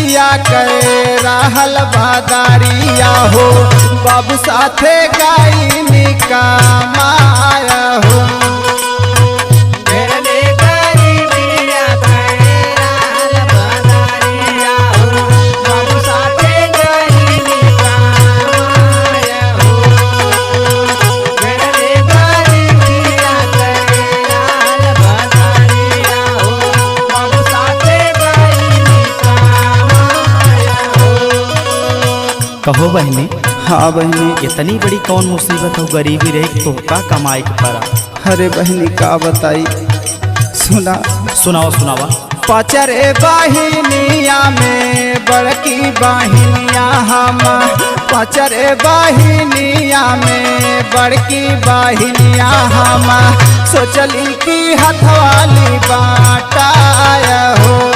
नदिया के रहल बादारिया हो बाबू साथे गाई निकामाया हो। कहो बहनी। हाँ बहनी। इतनी बड़ी कौन मुसीबत हो गरीबी रहे तो का कमाई के पड़ा। अरे बहनी का बताई सुना। सुनाओ सुनावा। पचरे बाहिनिया में बड़की बाहिनिया हम पचरे बाहिनिया में बड़की बाहिनिया हम सोचली की हथवाली बाटाया हो।